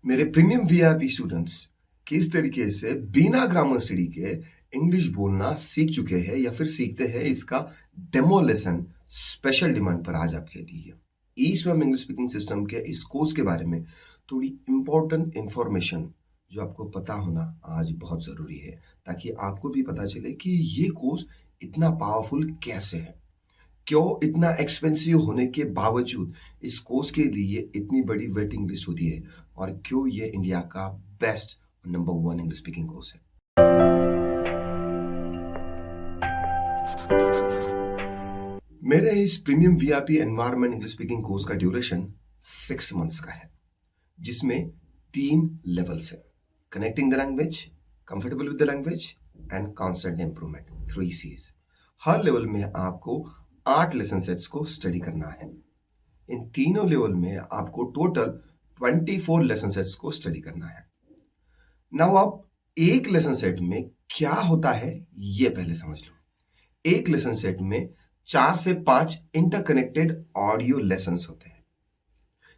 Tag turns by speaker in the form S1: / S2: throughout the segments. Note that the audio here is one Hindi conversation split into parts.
S1: मेरे प्रीमियम वीआईपी स्टूडेंट्स किस तरीके से बिना ग्रामर स्टडी के इंग्लिश बोलना सीख चुके हैं या फिर सीखते हैं, इसका डेमो लेसन स्पेशल डिमांड पर आज आपके लिए ई स्वयं इंग्लिश स्पीकिंग सिस्टम के इस कोर्स के बारे में थोड़ी इंपॉर्टेंट इंफॉर्मेशन जो आपको पता होना आज बहुत ज़रूरी है, ताकि आपको भी पता चले कि ये कोर्स इतना पावरफुल कैसे है, क्यों इतना एक्सपेंसिव होने के बावजूद इस कोर्स के लिए इतनी बड़ी वेटिंग लिस्ट होती है, और क्यों ये इंडिया का best number 1 English speaking course है। मेरे इस premium VIP environment English speaking course का ड्यूरेशन 6 मंथ्स का है, जिसमें 3 लेवल्स है: connecting the language, comfortable with the language and constant improvement, 3 C's। Her level में आपको 8 लेसन सेट्स को स्टडी करना है। इन तीनों लेवल में आपको टोटल 24 लेसन सेट्स को स्टडी करना है। नाउ आप एक लेसन सेट में क्या होता है ये पहले समझ लो। एक लेसन सेट में 4 से 5 इंटरकनेक्टेड ऑडियो लेसन्स होते हैं,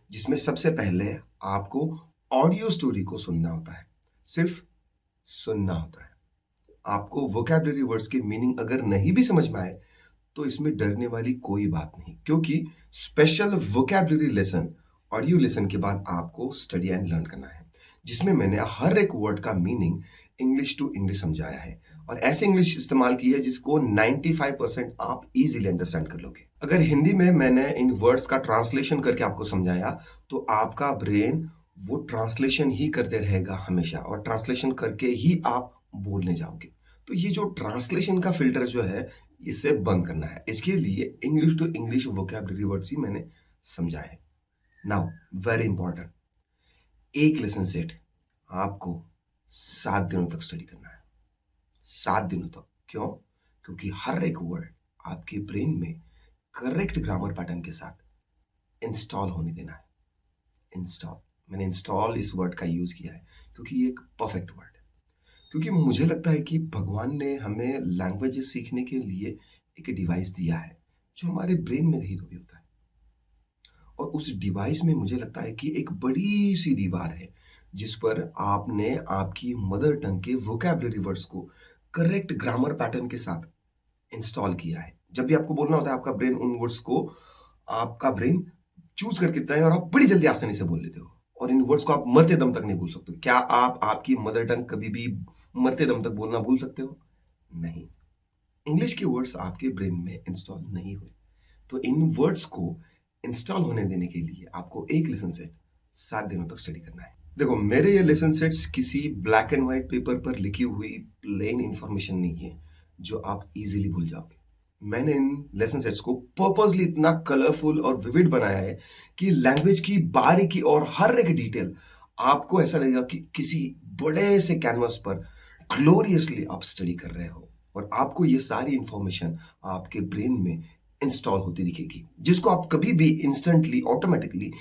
S1: जिसमें सबसे पहले आपको ऑडियो स्टोरी को सुनना होता है, सिर्फ सुनना होता है। आपको वोकैबुलरी वर्ड्स की मीनिंग अगर नहीं भी समझ में आए तो इसमें डरने वाली कोई बात नहीं, क्योंकि special vocabulary lesson audio lesson के बाद आपको स्टडी एंड लर्न करना है, जिसमें मैंने हर एक वर्ड का मीनिंग इंग्लिश टू इंग्लिश समझाया है और ऐसे इंग्लिश इस्तेमाल की है जिसको 95% आप इजीली अंडरस्टैंड कर लोगे। अगर हिंदी में मैंने इन वर्ड्स का ट्रांसलेशन करके आपको समझाया तो आपका ब्रेन वो ट्रांसलेशन ही करते रहेगा हमेशा, और ट्रांसलेशन करके ही आप बोलने जाओगे। तो ये जो ट्रांसलेशन का फिल्टर जो है, इसे बंद करना है। इसके लिए English to English vocabulary words ही मैंने समझाए हैं। नाउ वेरी इंपॉर्टेंट, एक लेसन सेट आपको 7 दिनों तक स्टडी करना है। 7 दिनों तक। क्यों? क्योंकि हर एक वर्ड आपके ब्रेन में करेक्ट ग्रामर पैटर्न के साथ इंस्टॉल होने देना है। इंस्टॉल, मैंने इंस्टॉल इस वर्ड का यूज किया है क्योंकि ये एक परफेक्ट वर्ड है। क्योंकि मुझे लगता है कि भगवान ने हमें लैंग्वेजेस सीखने के लिए एक डिवाइस दिया है जो हमारे ब्रेन में कहीं कभी होता है, और उस डिवाइस में मुझे लगता है कि एक बड़ी सी दीवार है जिस पर आपने आपकी मदर टंग के वोकैबुलरी वर्ड्स को करेक्ट ग्रामर पैटर्न के साथ इंस्टॉल किया है। जब भी आपको बोलना होता है, आपका ब्रेन उन वर्ड्स को आपका ब्रेन चूज करके देता है और आप बड़ी जल्दी आसानी से बोल लेते हो, और इन वर्ड्स को आप मरते दम तक नहीं भूल सकते। क्या आप आपकी मदर टंग कभी भी मरते दम तक बोलना भूल सकते हो? नहीं। इंग्लिश के वर्ड्स आपके ब्रेन में इंस्टॉल नहीं हुए, तो इन वर्ड्स को इंस्टॉल होने देने के लिए आपको एक लेसन सेट 7 दिनों तक स्टडी करना है। देखो, मेरे ये लेसन सेट्स किसी ब्लैक एंड व्हाइट पेपर पर लिखी हुई प्लेन इंफॉर्मेशन नहीं है जो आप इजीली भूल जाओगे। मैंने इन लेसन सेट्स को पर्पसली इतना कलरफुल और विविड बनाया है कि लैंग्वेज की बारीकी और हर एक डिटेल आपको ऐसा लगेगा कि किसी बड़े से कैनवस पर ग्लोरियसली आप स्टडी कर रहे हो, और आपको ये सारी इंफॉर्मेशन आपके ब्रेन में इंस्टॉल होती दिखेगी, जिसको आप कभी भी इंस्टेंटली ऑटोमेटिकली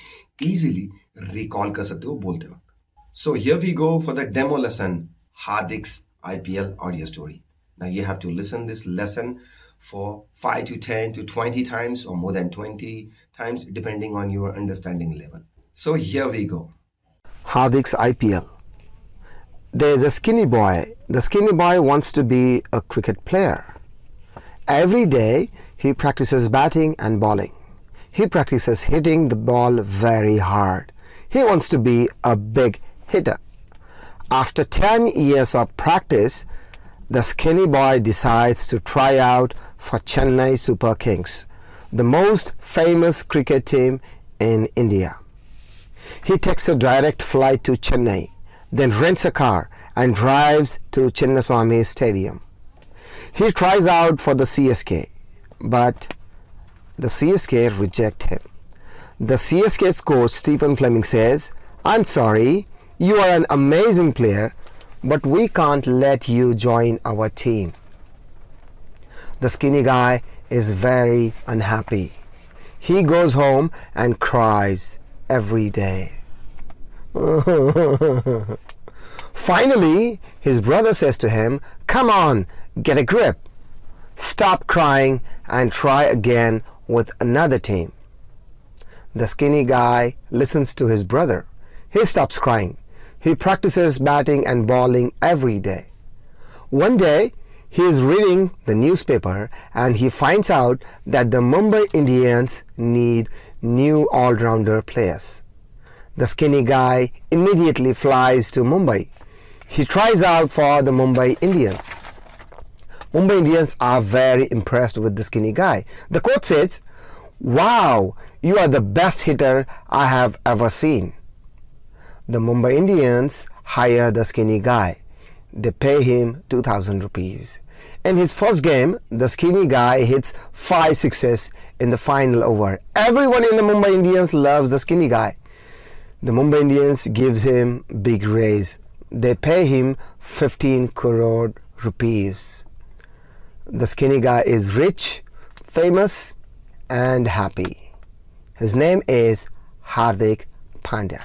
S1: इजीली रिकॉल कर सकते हो बोलते वक्त। So here we go for the demo lesson, Hardik's IPL audio story. Now you have to listen this lesson for 5 to 10 to 20 times or more than 20 times depending on your understanding level. So here we go.
S2: Hardik's IPL. There's a skinny boy. The skinny boy wants to be a cricket player. Every day he practices batting and bowling. He practices hitting the ball very hard. He wants to be a big hitter. After 10 years of practice, the skinny boy decides to try out for Chennai Super Kings, the most famous cricket team in India. He takes a direct flight to Chennai, then rents a car and drives to Chinnaswamy Stadium. He tries out for the CSK, but the CSK reject him. The CSK's coach Stephen Fleming says, "I'm sorry, you are an amazing player, but we can't let you join our team." The skinny guy is very unhappy. He goes home and cries every day. Finally, his brother says to him, "Come on, get a grip. Stop crying and try again with another team." The skinny guy listens to his brother. He stops crying. He practices batting and bowling every day. One day, he is reading the newspaper and he finds out that the Mumbai Indians need new all-rounder players. The skinny guy immediately flies to Mumbai. He tries out for the Mumbai Indians. Mumbai Indians are very impressed with the skinny guy. The coach says, "Wow, you are the best hitter I have ever seen." The Mumbai Indians hire the skinny guy. They pay him 2,000 rupees. In his first game, the skinny guy hits 5 sixes in the final over. Everyone in the Mumbai Indians loves the skinny guy. The Mumbai Indians gives him big raise. They pay him 15 crore rupees. The skinny guy is rich, famous and happy. His name is Hardik Pandya.